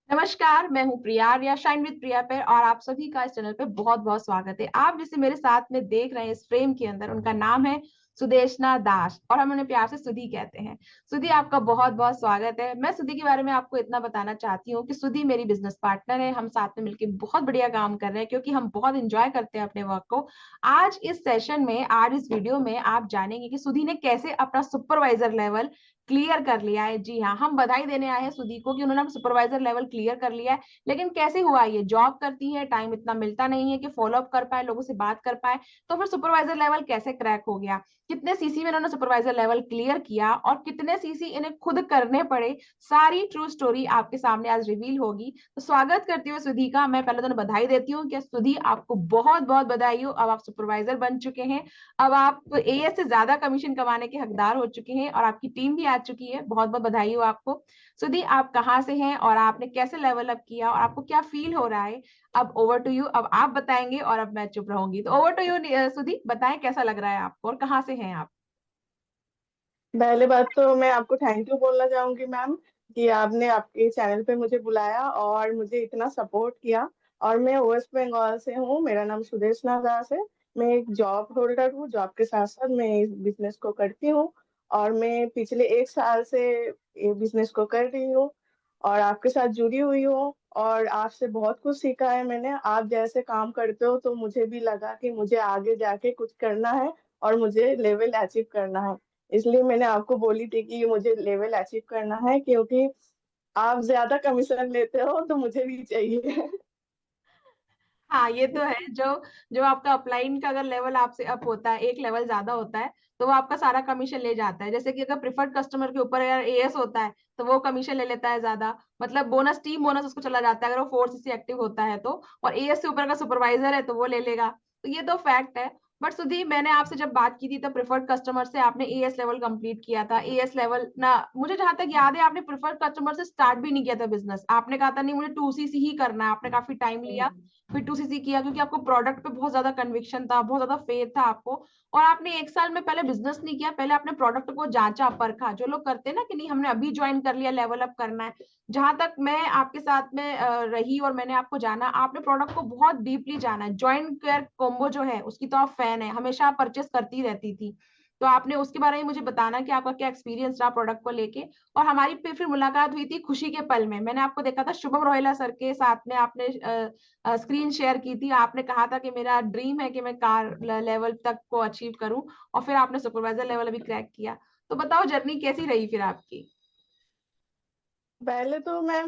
नमस्कार, मैं हूँ प्रिया या शाइन विद प्रिया पे और आप सभी का इस चैनल पे बहुत बहुत स्वागत है। आप जिसे मेरे साथ में देख रहे हैं इस फ्रेम के अंदर, उनका नाम है सुदेशना दास और हम उन्हें प्यार से सुधी कहते हैं। सुधी, आपका बहुत बहुत स्वागत है। मैं सुधी के बारे में आपको इतना बताना चाहती हूँ कि सुधी मेरी बिजनेस पार्टनर है। हम साथ में मिलकर बहुत बढ़िया काम कर रहे हैं क्योंकि हम बहुत इंजॉय करते हैं अपने वर्क को। आज इस सेशन में, आज इस वीडियो में आप जानेंगे कि सुधी ने कैसे अपना सुपरवाइजर लेवल क्लियर कर लिया है। जी हाँ, हम बधाई देने आए हैं सुधी को कि उन्होंने सुपरवाइजर लेवल क्लियर कर लिया है। लेकिन कैसे हुआ? ये जॉब करती है, टाइम इतना मिलता नहीं है कि फॉलोअप कर पाए, लोगों से बात कर पाए, तो फिर सुपरवाइजर लेवल कैसे क्रैक हो गया? कितने सीसी में इन्होंने सुपरवाइजर लेवल क्लियर किया और कितने सीसी इन्हें खुद करने पड़े, सारी ट्रू स्टोरी आपके सामने आज रिवील होगी। तो स्वागत करती हूँ सुधी का। मैं पहले तो बधाई देती हूँ कि सुधी, आपको बहुत बहुत बधाई हो। अब आप सुपरवाइजर बन चुके हैं। अब आप एएस से ज्यादा कमीशन कमाने के हकदार हो चुके हैं और आपकी टीम भी आ चुकी है। बहुत बहुत बधाई हो आपको। सुधी, आप कहाँ से हैं और आपने कैसे लेवल अप किया और आपको क्या फील हो रहा है? अब ओवर टू यू। अब आप बताएंगे और अब मैं चुप रहूंगी। तो ओवर टू यू सुधी, बताएं कैसा लग रहा है आपको और कहाँ से हैं आप? पहले बात तो मैं आपको थैंक यू बोलना चाहूंगी मैम कि आपने आपके चैनल पे मुझे बुलाया और मुझे इतना सपोर्ट किया। और मैं वेस्ट बंगाल से हूँ। मेरा नाम सुदेश दास है। मैं एक जॉब होल्डर हूँ। जॉब के साथ साथ मैं इस बिजनेस को करती हूँ और मैं पिछले 1 साल से ये बिजनेस को कर रही हूँ और आपके साथ जुड़ी हुई हूँ। और आपसे बहुत कुछ सीखा है मैंने। आप जैसे काम करते हो तो मुझे भी लगा कि मुझे आगे जाके कुछ करना है और मुझे लेवल अचीव करना है। इसलिए मैंने आपको बोली थी कि मुझे लेवल अचीव करना है, क्योंकि आप ज्यादा कमीशन लेते हो तो मुझे भी चाहिए। हाँ, ये तो है। जो जो आपका अपलाइन का अगर लेवल आपसे अप होता है, एक लेवल ज्यादा होता है, तो वो आपका सारा कमीशन ले जाता है। जैसे कि अगर प्रिफर्ड कस्टमर के ऊपर अगर एएस होता है तो वो कमीशन ले लेता है ज्यादा। मतलब बोनस, टीम बोनस उसको चला जाता है अगर वो 4 सीसी एक्टिव होता है तो। और एएस से ऊपर का सुपरवाइजर है तो वो ले लेगा। तो ये तो फैक्ट है। बट सुधी, मैंने आपसे जब बात की थी तब प्रिफर्ड कस्टमर से आपने एएस लेवल कंप्लीट किया था। एएस लेवल ना, मुझे जहां तक याद है आपने प्रिफर्ड कस्टमर से स्टार्ट भी नहीं किया था बिजनेस। आपने कहा था नहीं, मुझे 2 सीसी ही करना है। आपने काफी टाइम लिया, फिर 2 सीसी किया क्योंकि आपको प्रोडक्ट पे बहुत ज्यादा कन्विक्शन था, बहुत ज्यादा फेथ था आपको। और आपने 1 साल में पहले बिजनेस नहीं किया, पहले आपने प्रोडक्ट को जांचा परखा। जो लोग करते हैं ना कि नहीं, हमने अभी ज्वाइन कर लिया, लेवल अप करना है। जहां तक मैं आपके साथ में रही और मैंने आपको जाना, आपने प्रोडक्ट को बहुत डीपली जाना है। जॉइंट केयर कॉम्बो जो है उसकी तो आप फैन है, हमेशा आप परचेस करती रहती थी। तो आपने उसके बारे में मुझे बताना कि आपका क्या एक्सपीरियंस रहा प्रोडक्ट को लेके। और हमारी फिर मुलाकात हुई थी खुशी के पल में। मैंने आपको देखा था शुभम रोहेला सर के साथ में, आपने स्क्रीन शेयर की थी। आपने कहा था कि मेरा ड्रीम है कि मैं कार लेवल तक को अचीव करूं, और फिर आपने सुपरवाइजर लेवल अभी क्रैक किया। तो बताओ, जर्नी कैसी रही फिर आपकी? पहले तो मैं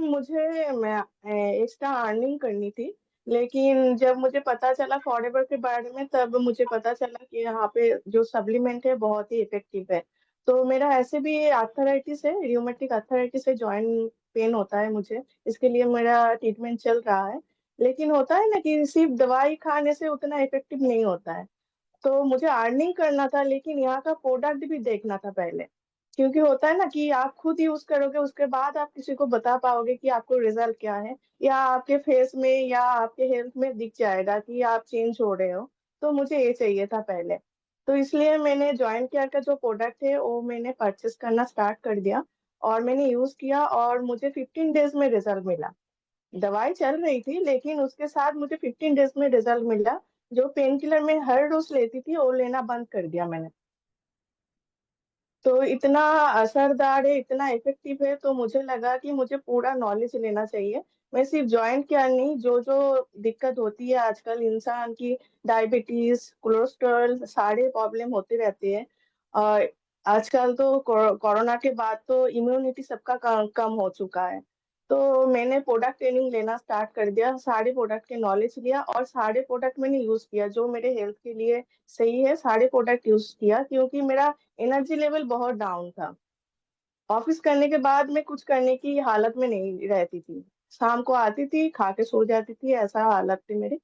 एक्स्ट्रा अर्निंग करनी थी। लेकिन जब मुझे पता चला फॉरेवर के बारे में, तब मुझे पता चला कि यहाँ पे जो सप्लीमेंट है बहुत ही इफेक्टिव है। तो मेरा ऐसे भी आर्थराइटिस है, रियोमेटिक आर्थराइटिस है, जॉइंट पेन होता है मुझे। इसके लिए मेरा ट्रीटमेंट चल रहा है। लेकिन होता है ना कि सिर्फ दवाई खाने से उतना इफेक्टिव नहीं होता है। तो मुझे अर्निंग करना था, लेकिन यहाँ का प्रोडक्ट भी देखना था पहले। क्योंकि होता है ना कि आप खुद यूज करोगे, उसके बाद आप किसी को बता पाओगे कि आपको रिजल्ट क्या है, या आपके फेस में या आपके हेल्थ में दिख जाएगा कि आप चेंज हो रहे हो। तो मुझे ये चाहिए था पहले। तो इसलिए मैंने जॉइंट केयर का जो प्रोडक्ट है वो मैंने परचेस करना स्टार्ट कर दिया और मैंने यूज किया और मुझे 15 डेज में रिजल्ट मिला। दवाई चल रही थी लेकिन उसके साथ मुझे 15 डेज में रिजल्ट मिला। जो पेन किलर मैं हर रोज लेती थी वो लेना बंद कर दिया मैंने। तो इतना असरदार है, इतना इफेक्टिव है, तो मुझे लगा कि मुझे पूरा नॉलेज लेना चाहिए। मैं सिर्फ जॉइंट क्या नहीं, जो जो दिक्कत होती है आजकल इंसान की, डायबिटीज, कोलेस्ट्रॉल, सारे प्रॉब्लम होते रहते हैं। और आजकल तो कोरोना के बाद तो इम्यूनिटी सबका कम हो चुका है। तो मैंने प्रोडक्ट ट्रेनिंग लेना स्टार्ट कर दिया, सारे प्रोडक्ट के नॉलेज लिया और सारे प्रोडक्ट मैंने यूज किया जो मेरे हेल्थ के लिए सही है। सारे प्रोडक्ट यूज किया क्योंकि मेरा एनर्जी लेवल बहुत डाउन था। ऑफिस करने के बाद मैं कुछ करने की हालत में नहीं रहती थी। शाम को आती थी, खा के सो जाती थी, ऐसा हालत थी मेरी।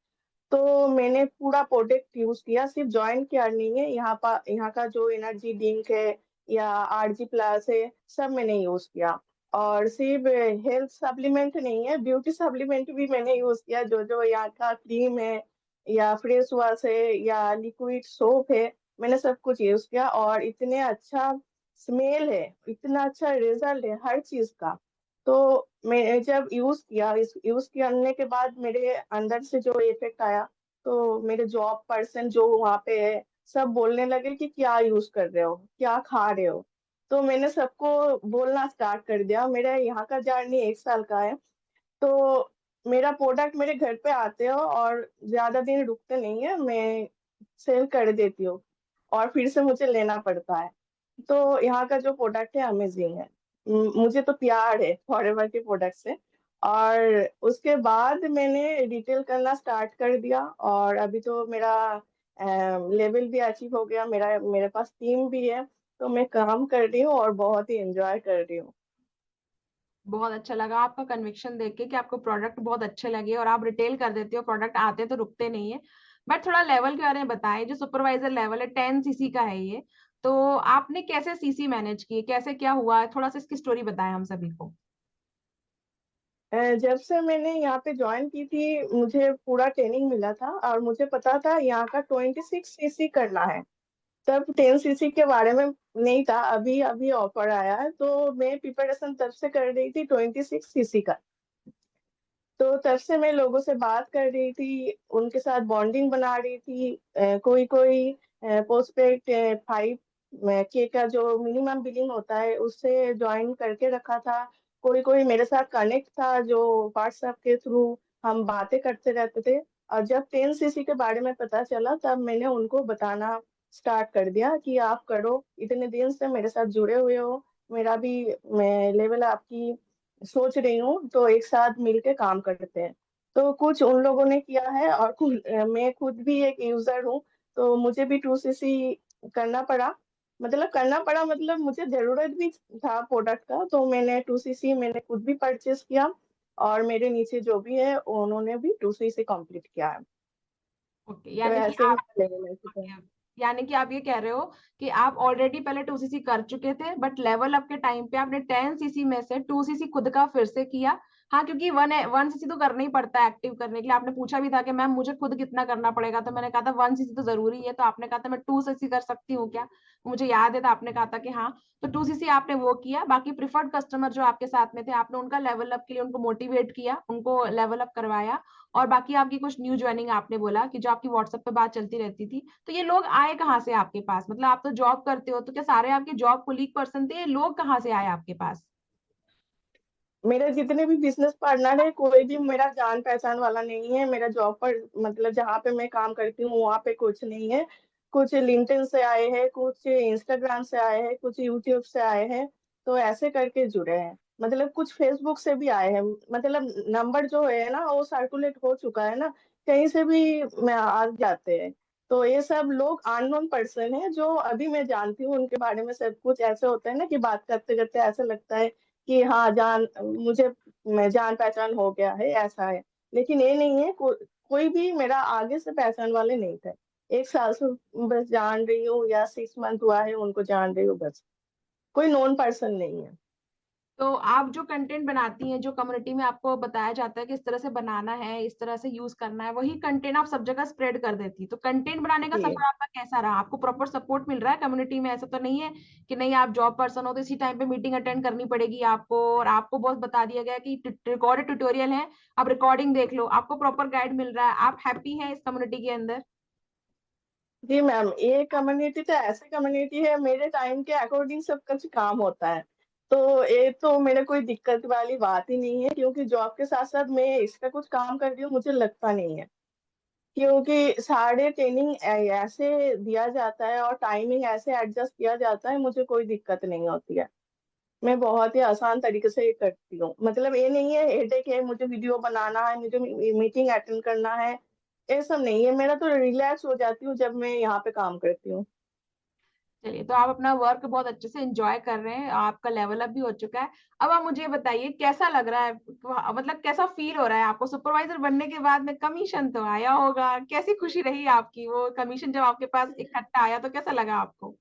तो मैंने पूरा प्रोडक्ट यूज किया, सिर्फ जॉइंट केयर नहीं है, यहाँ का जो एनर्जी ड्रिंक है या आरजी प्लस है, सब मैंने यूज किया। और सिर्फ हेल्थ सप्लीमेंट नहीं है, ब्यूटी सप्लीमेंट भी मैंने यूज किया। जो जो यहाँ का क्रीम है या फेस वॉश है या लिक्विड सोप है, मैंने सब कुछ यूज किया और इतने अच्छा स्मेल है, इतना अच्छा रिजल्ट है हर चीज का। तो मैं जब यूज करने के बाद मेरे अंदर से जो इफेक्ट आया, तो मेरे जॉब पर्सन जो वहाँ पे है सब बोलने लगे कि क्या यूज कर रहे हो, क्या खा रहे हो। तो मैंने सबको बोलना स्टार्ट कर दिया। मेरा यहाँ का जर्नी 1 साल का है। तो मेरा प्रोडक्ट मेरे घर पे आते हो और ज्यादा दिन रुकते नहीं है, मैं सेल कर देती हूँ और फिर से मुझे लेना पड़ता है। तो यहाँ का जो प्रोडक्ट है अमेजिंग है। मुझे तो प्यार है फॉरएवर के प्रोडक्ट से। और उसके बाद मैंने रिटेल करना स्टार्ट कर दिया, और अभी तो मेरा लेवल भी अचीव हो गया, मेरे पास टीम भी है। तो मैं काम कर रही हूँ और बहुत ही एंजॉय कर रही हूँ। बहुत अच्छा लगा आपका कन्विक्शन देख के कि आपको प्रोडक्ट बहुत अच्छे लगे और आप रिटेल कर देते हो, प्रोडक्ट आते तो रुकते नहीं है। बट थोड़ा लेवल के बारे में बताएं, जो सुपरवाइजर लेवल है 10 सीसी का है ये, तो आपने कैसे सीसी मैनेज किए, कैसे क्या हुआ, थोड़ा सा इसकी स्टोरी बताएं हम सभी को। जब से मैंने यहाँ पे ज्वाइन की थी, मुझे पूरा ट्रेनिंग मिला था और मुझे पता था यहाँ का 26 सीसी करना है। तब 10 सीसी के बारे में नहीं था, अभी अभी ऑफर आया है, तो मैं प्रिपरेशन तब से कर रही थी 26 सीसी का। तो तब से मैं लोगों से बात कर रही थी, उनके साथ बॉन्डिंग बना रही थी। कोई कोई पोस्टपेड 5 के का जो मिनिमम बिलिंग होता है उससे ज्वाइन करके रखा था। कोई कोई मेरे साथ कनेक्ट था जो व्हाट्सएप के थ्रू हम बातें करते रहते थे। और जब 10 सीसी के बारे में पता चला तब मैंने उनको बताना स्टार्ट कर दिया कि आप करो, इतने दिन से मेरे साथ जुड़े हुए हो, मेरा भी मैं लेवल आपकी सोच रही हूँ, तो एक साथ मिलके काम करते हैं। तो कुछ उन लोगों ने किया है और मैं खुद भी एक यूजर हूँ। तो मुझे भी 2 सीसी करना पड़ा। मतलब मुझे जरूरत भी था प्रोडक्ट का, तो मैंने 2 सीसी मैंने खुद भी परचेस किया। और मेरे नीचे जो भी है उन्होंने भी 2 सीसी कंप्लीट किया है। ओके, तो यानी कि ऐसे ही आप, लेवल है। ओके, यानी कि आप ये कह रहे हो कि आप ऑलरेडी पहले 2 सीसी कर चुके थे, बट लेवल अप के टाइम पे आपने 10 सीसी में से 2 सीसी खुद का फिर से किया। हाँ, क्योंकि 1 सीसी तो करना ही पड़ता है एक्टिव करने के लिए। आपने पूछा भी था कि मैम मुझे खुद कितना करना पड़ेगा, तो मैंने कहा था 1 सीसी तो जरूरी है, तो आपने कहा था मैं 2 सीसी कर सकती हूँ क्या। मुझे याद है, तो आपने कहा था कि हाँ। तो 2 सीसी आपने वो किया, बाकी प्रिफर्ड कस्टमर जो आपके साथ में थे आपने उनका लेवल अप के लिए उनको मोटिवेट किया, उनको लेवल अप करवाया। और बाकी आपकी कुछ न्यू ज्वाइनिंग आपने बोला कि जो आपकी व्हाट्सएप पे बात चलती रहती थी, तो ये लोग आए कहाँ से आपके पास, मतलब आप तो जॉब करते हो, तो क्या सारे आपके जॉब कोलीग पर्सन थे, ये लोग कहाँ से आए आपके पास। मेरे जितने भी बिजनेस पार्टनर है कोई भी मेरा जान पहचान वाला नहीं है। मेरा जॉब पर मतलब जहाँ पे मैं काम करती हूँ वहाँ पे कुछ नहीं है। कुछ लिंक्डइन से आए हैं, कुछ इंस्टाग्राम से आए हैं, कुछ यूट्यूब से आए हैं। तो ऐसे करके जुड़े हैं। मतलब कुछ फेसबुक से भी आए हैं। मतलब नंबर जो है ना वो सर्कुलेट हो चुका है ना, कहीं से भी मैं आ जाते हैं। तो ये सब लोग अननोन पर्सन है जो अभी मैं जानती हूँ उनके बारे में सब कुछ। ऐसे होता है ना कि बात करते करते ऐसा लगता है कि हाँ जान मुझे मैं जान पहचान हो गया है, ऐसा है। लेकिन ये नहीं है, कोई भी मेरा आगे से पहचान वाले नहीं थे। 1 साल से बस जान रही हूँ या 6 मंथ हुआ है उनको जान रही हूँ बस। कोई नॉन पर्सन नहीं है। तो आप जो कंटेंट बनाती हैं, जो कम्युनिटी में आपको बताया जाता है कि इस तरह से बनाना है, इस तरह से यूज करना है, वही कंटेंट आप सब जगह स्प्रेड कर देती। तो कंटेंट बनाने का जी सफर आपका कैसा रहा, आपको प्रॉपर सपोर्ट मिल रहा है कम्युनिटी में, ऐसा तो नहीं है कि नहीं आप जॉब पर्सन हो तो इसी टाइम पे मीटिंग अटेंड करनी पड़ेगी आपको, और आपको बहुत बता दिया गया कि रिकॉर्डेड ट्यूटोरियल है, आप रिकॉर्डिंग देख लो, आपको प्रॉपर गाइड मिल रहा है, आप हैप्पी हैं इस कम्युनिटी के अंदर। जी मैम, ये कम्युनिटी तो ऐसी कम्युनिटी है, मेरे टाइम के अकॉर्डिंग सब कुछ काम होता है। तो ये तो मेरे कोई दिक्कत वाली बात ही नहीं है, क्योंकि जॉब के साथ साथ मैं इसका कुछ काम कर रही हूँ मुझे लगता नहीं है। क्योंकि सारे ट्रेनिंग ऐसे दिया जाता है और टाइमिंग ऐसे एडजस्ट किया जाता है, मुझे कोई दिक्कत नहीं होती है। मैं बहुत ही आसान तरीके से ये करती हूँ। मतलब ये नहीं है हेडेक है मुझे वीडियो बनाना है, मुझे मीटिंग अटेंड करना है, ये सब नहीं है। मेरा तो रिलैक्स हो जाती हूँ जब मैं यहाँ पे काम करती हूँ। चलिए, तो आप अपना वर्क बहुत अच्छे से एंजॉय कर रहे हैं, आपका लेवल अप भी हो चुका है। अब आप मुझे ये बताइए कैसा लग रहा है, मतलब कैसा फील हो रहा है आपको सुपरवाइजर बनने के बाद में। कमीशन तो आया होगा, कैसी खुशी रही आपकी, वो कमीशन जब आपके पास इकट्ठा आया तो कैसा लगा आपको।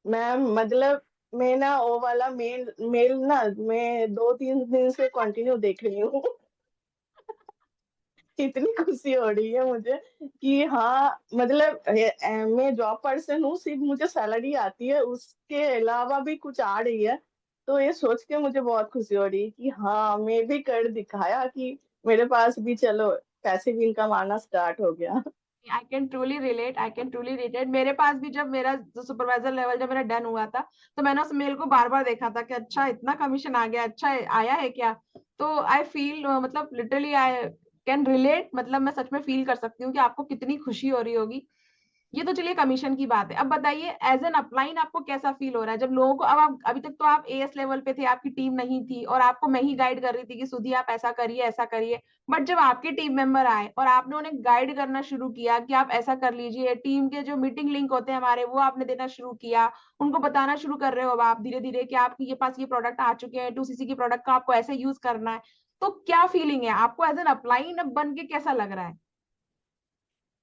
मैम मतलब मैं ना वो वाला मेल मेल ना मैं 2-3 दिन से कंटिन्यू देख रही हूँ। इतनी खुशी हो रही है मुझे कि हाँ मतलब मैं जॉब पर्सन हूँ, सिर्फ मुझे सैलरी आती है, उसके अलावा भी कुछ आ रही है। तो ये सोच के मुझे बहुत खुशी हो रही है कि हाँ, मैं भी कर दिखाया कि मेरे पास भी चलो पैसिव इनकम आना स्टार्ट हो गया। I can truly relate, I can truly relate. मेरे पास भी जब मेरा सुपरवाइजर लेवल जब मेरा डन हुआ था, तो मैंने उस मेल को बार बार देखा था कि अच्छा इतना कमीशन आ गया, अच्छा आया है क्या। तो आई फील मतलब लिटरली आई कैन रिलेट, मतलब मैं सच में फील कर सकती हूँ कि आपको कितनी खुशी हो रही होगी। ये तो चलिए कमीशन की बात है। अब बताइए एज एन अपलाइन आपको कैसा फील हो रहा है जब लोगों को, अब आप अभी तक तो आप एएस लेवल पे थे, आपकी टीम नहीं थी और आपको मैं ही गाइड कर रही थी कि सुधी आप ऐसा करिए ऐसा करिए। बट जब आपके टीम मेंबर आए और आपने उन्हें गाइड करना शुरू किया कि आप ऐसा कर लीजिए, टीम के जो मीटिंग लिंक होते हैं हमारे वो आपने देना शुरू किया, उनको बताना शुरू कर रहे हो अब आप धीरे धीरे कि आपके ये पास ये प्रोडक्ट आ चुके हैं, 2cc की प्रोडक्ट का आपको ऐसे यूज करना है, तो क्या फीलिंग है आपको एज एन अपलाइन अब बन के, कैसा लग रहा है?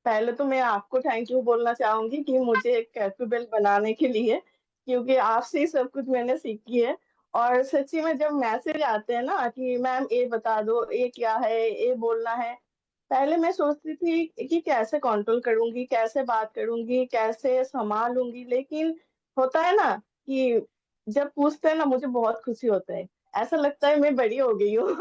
पहले तो मैं आपको थैंक यू बोलना चाहूंगी कि मुझे एक कैपेबल बनाने के लिए, क्योंकि आपसे ही सब कुछ मैंने सीखी है। और सच्ची में जब मैसेज आते हैं ना कि मैम ये बता दो, ये क्या है, ये बोलना है, पहले मैं सोचती थी कि कैसे कंट्रोल करूंगी, कैसे बात करूंगी, कैसे संभालूंगी। लेकिन होता है ना कि जब पूछते हैं ना, मुझे बहुत खुशी होता है। ऐसा लगता है मैं बड़ी हो गई हूँ।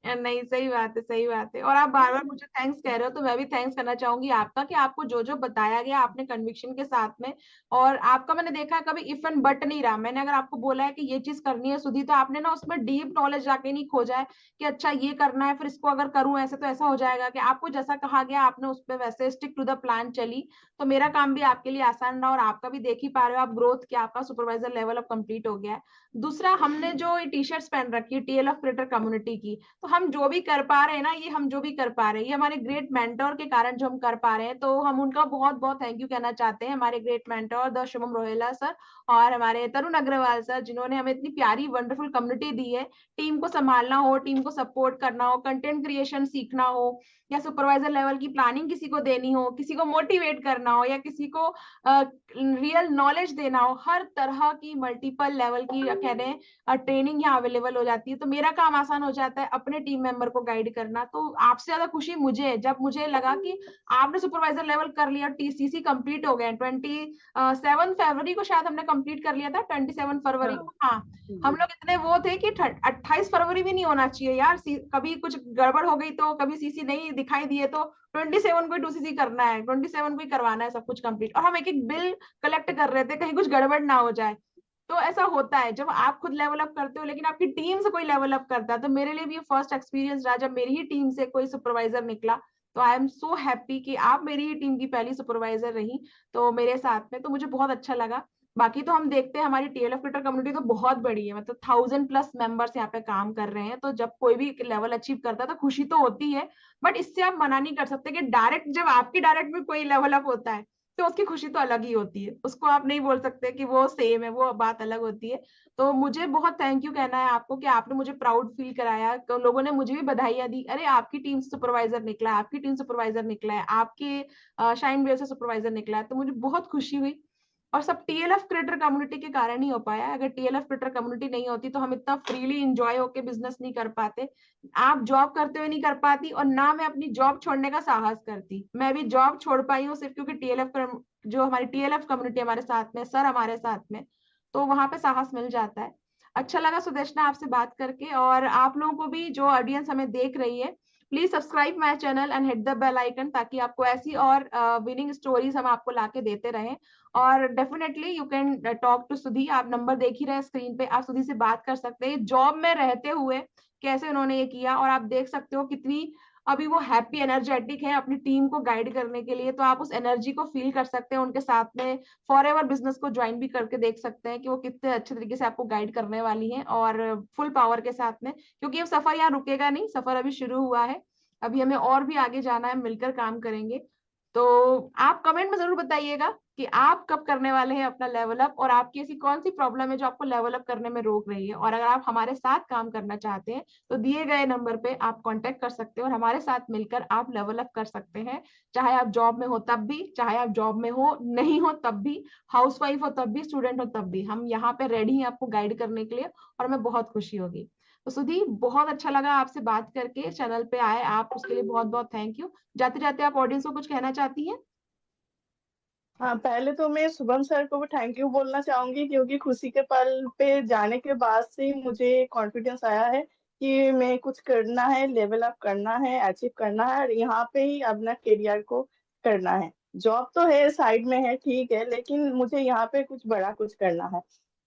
नहीं, सही बात है, सही बात है। और आप बार बार मुझे थैंक्स कह रहे हो, तो मैं भी थैंक्स करना चाहूंगी आपका कि आपको जो जो बताया गया आपने कन्विक्शन के साथ में, और आपका मैंने देखा है कभी इफ एंड बट नहीं रहा। मैंने अगर आपको बोला है कि ये चीज करनी है सुधी, तो आपने ना उसमें डीप नॉलेज जाके नहीं खोजा है कि अच्छा ये करना है फिर इसको अगर करूं ऐसे तो ऐसा हो जाएगा, कि आपको जैसा कहा गया आपने उस पर वैसे स्टिक टू द प्लान चली। तो मेरा काम भी आपके लिए आसान रहा, और आपका भी देख ही पा रहे हो आप ग्रोथ, क्या आपका सुपरवाइजर लेवल अब कंप्लीट हो गया है। दूसरा, हमने जो टी शर्ट्स पहन रखी है टीएलएफ क्रिएटर कम्युनिटी की, तो हम जो भी कर पा रहे हैं ना, ये हम जो भी कर पा रहे हैं ये हमारे ग्रेट मेंटोर के कारण जो हम कर पा रहे हैं, तो हम उनका बहुत बहुत थैंक यू कहना चाहते हैं, हमारे great mentor the Shubham Rohela sir और हमारे तरुण अग्रवाल सर, जिन्होंने हमें इतनी प्यारी वंडरफुल कम्युनिटी दी है। टीम को संभालना हो, टीम को सपोर्ट करना हो, कंटेंट क्रिएशन सीखना हो, या सुपरवाइजर लेवल की प्लानिंग किसी को देनी हो, किसी को मोटिवेट करना हो, या किसी को रियल नॉलेज देना हो, हर तरह की मल्टीपल लेवल की कह रहे हैं ट्रेनिंग यहाँ अवेलेबल हो जाती है। तो मेरा काम आसान हो जाता है अपने टीम मेंबर को गाइड करना। तो आपसे ज्यादा खुशी मुझे है जब मुझे लगा कि आपने सुपरवाइजर लेवल कर लिया, टीसीसी कंप्लीट हो गए, 27 फरवरी को शायद हमने कंप्लीट कर लिया था, 27 फरवरी हाँ को, हाँ। हम लोग इतने वो थे कि 28 फरवरी भी नहीं होना चाहिए यार, कभी कुछ गड़बड़ हो गई तो, कभी सीसी नहीं दिखाई दिए तो 27 को 2cc करना है, 27 को ही करवाना है सब कुछ कंप्लीट, और हम एक एक बिल कलेक्ट कर रहे थे कहीं कुछ गड़बड़ ना हो जाए। तो ऐसा होता है जब आप खुद लेवल अप करते हो लेकिन आपकी टीम से कोई लेवल अप करता है। तो मेरे लिए भी फर्स्ट एक्सपीरियंस रहा जब मेरी ही टीम से कोई सुपरवाइजर निकला। तो आई एम सो हैप्पी कि आप मेरी ही टीम की पहली सुपरवाइजर रही, तो मेरे साथ में, तो मुझे बहुत अच्छा लगा। बाकी तो हम देखते हैं हमारी टीएलएफ ट्विटर कम्युनिटी तो बहुत बड़ी है, मतलब 1000+ मेंबर्स यहाँ पे काम कर रहे हैं। तो जब कोई भी लेवल अचीव करता है तो खुशी तो होती है, बट इससे आप मना नहीं कर सकते कि डायरेक्ट जब आपकी डायरेक्ट में कोई लेवल अप होता है तो उसकी खुशी तो अलग ही होती है, उसको आप नहीं बोल सकते कि वो सेम है, वो बात अलग होती है। तो मुझे बहुत थैंक यू कहना है आपको कि आपने मुझे प्राउड फील कराया, तो लोगों ने मुझे भी बधाइयां दी, अरे आपकी टीम से सुपरवाइजर निकला है, आपकी टीम सुपरवाइजर निकला है, आपके शाइन वेव से सुपरवाइजर निकला है, तो मुझे बहुत खुशी हुई। और सब टीएलएफ क्रिएटर कम्युनिटी के कारण ही हो पाया। अगर टीएलएफ क्रिएटर कम्युनिटी नहीं होती तो हम इतना फ्रीली इंजॉय होके बिजनेस नहीं कर पाते, आप जॉब करते हुए नहीं कर पाती, और ना मैं अपनी जॉब छोड़ने का साहस करती। मैं भी जॉब छोड़ पाई हूँ सिर्फ क्योंकि टीएलएफ, जो हमारी टीएलएफ कम्युनिटी हमारे साथ में, सर हमारे साथ में, तो वहां पे साहस मिल जाता है। अच्छा लगा सुदेशना आपसे बात करके, और आप लोगों को भी जो ऑडियंस हमें देख रही है, please subscribe my channel and hit the bell icon, ताकि आपको ऐसी और विनिंग स्टोरीज हम आपको लाके देते रहें। और definitely you can talk to Sudhi, आप नंबर देख ही रहे स्क्रीन पे, आप सुधी से बात कर सकते हैं जॉब में रहते हुए कैसे उन्होंने ये किया, और आप देख सकते हो कितनी अभी वो हैप्पी एनर्जेटिक है अपनी टीम को गाइड करने के लिए। तो आप उस एनर्जी को फील कर सकते हैं उनके साथ में, फॉर एवर बिजनेस को ज्वाइन भी करके देख सकते हैं कि वो कितने अच्छे तरीके से आपको गाइड करने वाली हैं, और फुल पावर के साथ में, क्योंकि ये सफर यहाँ रुकेगा नहीं, सफर अभी शुरू हुआ है, अभी हमें और भी आगे जाना है, मिलकर काम करेंगे। तो आप कमेंट में जरूर बताइएगा कि आप कब करने वाले हैं अपना लेवल अप, और आपकी ऐसी कौन सी प्रॉब्लम है जो आपको लेवल अप करने में रोक रही है। और अगर आप हमारे साथ काम करना चाहते हैं तो दिए गए नंबर पे आप कांटेक्ट कर सकते हैं, और हमारे साथ मिलकर आप लेवल अप कर सकते हैं, चाहे आप जॉब में हो तब भी, चाहे आप जॉब में हो नहीं हो तब भी, हाउसवाइफ हो तब भी, स्टूडेंट हो तब भी, हम यहाँ पे रेडी हैं आपको गाइड करने के लिए, और हमें बहुत खुशी होगी। तो सुधी, बहुत अच्छा लगा आपसे बात करके, चैनल पे आए आप उसके लिए बहुत बहुत थैंक यू। जाते जाते आप ऑडियंस को कुछ कहना चाहती हैं? हाँ, पहले तो मैं शुभम सर को भी थैंक यू बोलना चाहूंगी, क्योंकि खुशी के पल पे जाने के बाद से ही मुझे कॉन्फिडेंस आया है कि मैं कुछ करना है, लेवल अप करना है, अचीव करना है, और यहाँ पे ही अपना करियर को करना है। जॉब तो है, साइड में है, ठीक है, लेकिन मुझे यहाँ पे कुछ बड़ा कुछ करना है।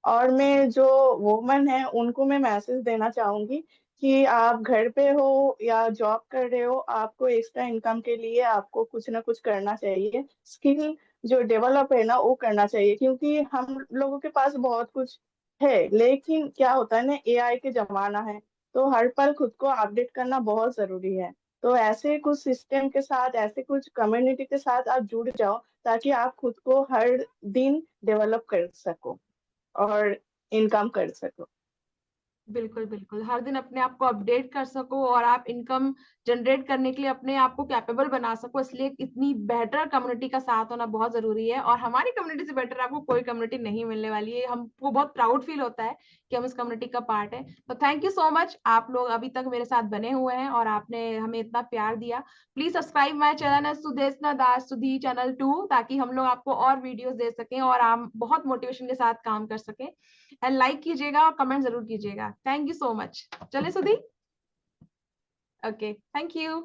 और मैं जो वुमन है उनको मैं मैसेज देना चाहूंगी कि आप घर पे हो या जॉब कर रहे हो, आपको एक्स्ट्रा इनकम के लिए आपको कुछ ना कुछ करना चाहिए। स्किल जो डेवलप है ना वो करना चाहिए, क्योंकि हम लोगों के पास बहुत कुछ है, लेकिन क्या होता है ना, एआई के जमाना है, तो हर पल खुद को अपडेट करना बहुत जरूरी है। तो ऐसे कुछ सिस्टम के साथ, ऐसे कुछ कम्युनिटी के साथ आप जुड़ जाओ, ताकि आप खुद को हर दिन डेवलप कर सको और इनकम कर सको। बिल्कुल बिल्कुल, हर दिन अपने आप को अपडेट कर सको और आप इनकम जनरेट करने के लिए अपने आप को कैपेबल बना सको, इसलिए इतनी बेटर कम्युनिटी का साथ होना बहुत जरूरी है। और हमारी कम्युनिटी से बेटर आपको कोई कम्युनिटी नहीं मिलने वाली है। हमको बहुत प्राउड फील होता है कि हम इस कम्युनिटी का पार्ट है। तो थैंक यू सो मच, आप लोग अभी तक मेरे साथ बने हुए हैं और आपने हमें इतना प्यार दिया। Please subscribe my channel Sudeshna Das Sudhi channel 2, ताकि हम लोग आपको और वीडियोस दे सकें और आप बहुत मोटिवेशन के साथ काम कर सकें। एंड लाइक कीजिएगा और कमेंट जरूर कीजिएगा। Thank you so much. चले सुधी, ओके, थैंक यू।